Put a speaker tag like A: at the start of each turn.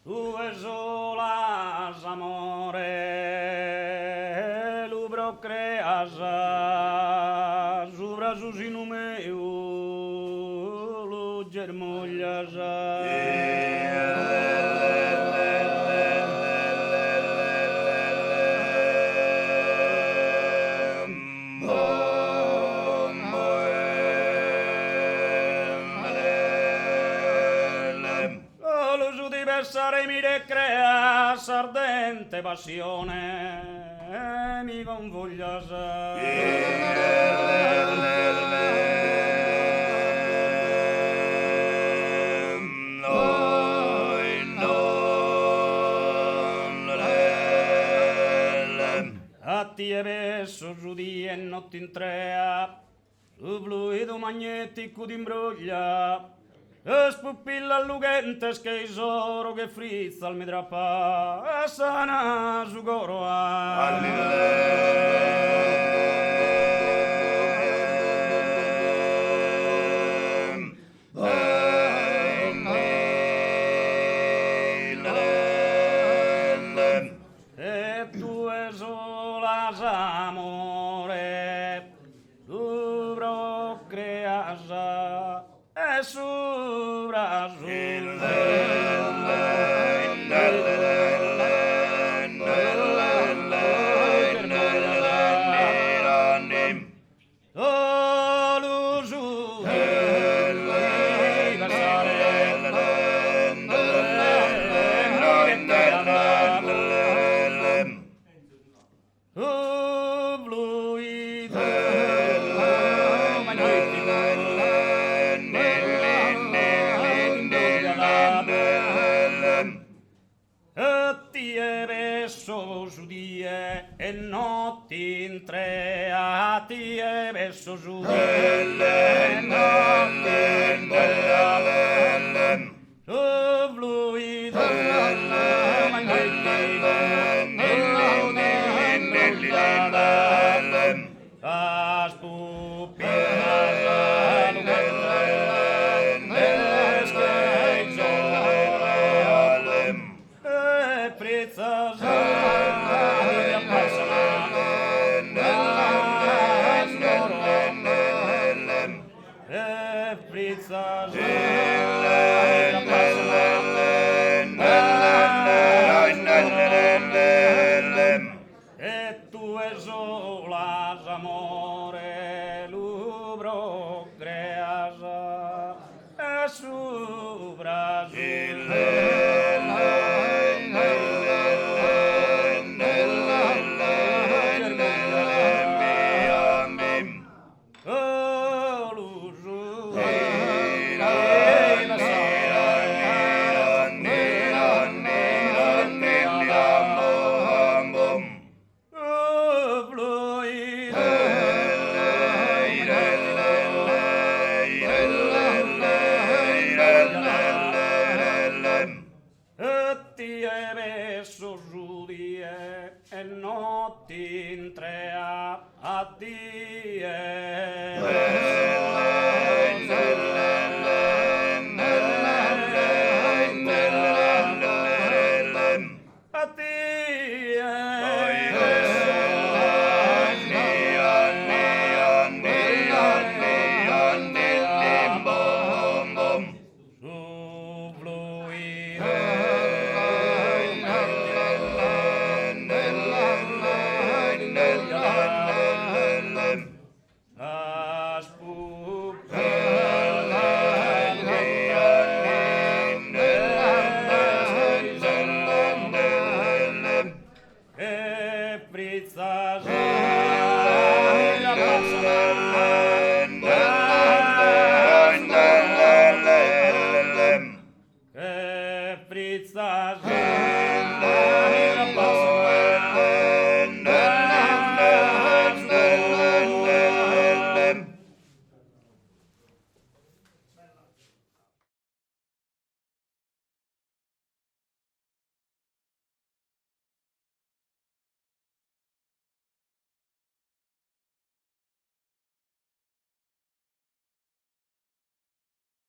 A: Due solas amore, lubro creasa, subra susinu meu, lu Versare mi recrea ardente passione mi convoglia a ti e verso giudì e notte in trea il fluido magnetico d'imbroglia spuppilla allugentes che isoro che frizza al midrappa e sana su coro e tu e solas amore dubro creasa e subra e notti in tre a ti e verso giù e notti in tre fluido a e tu e solas amore lubro creasa e subra e notti in tre a Fritzas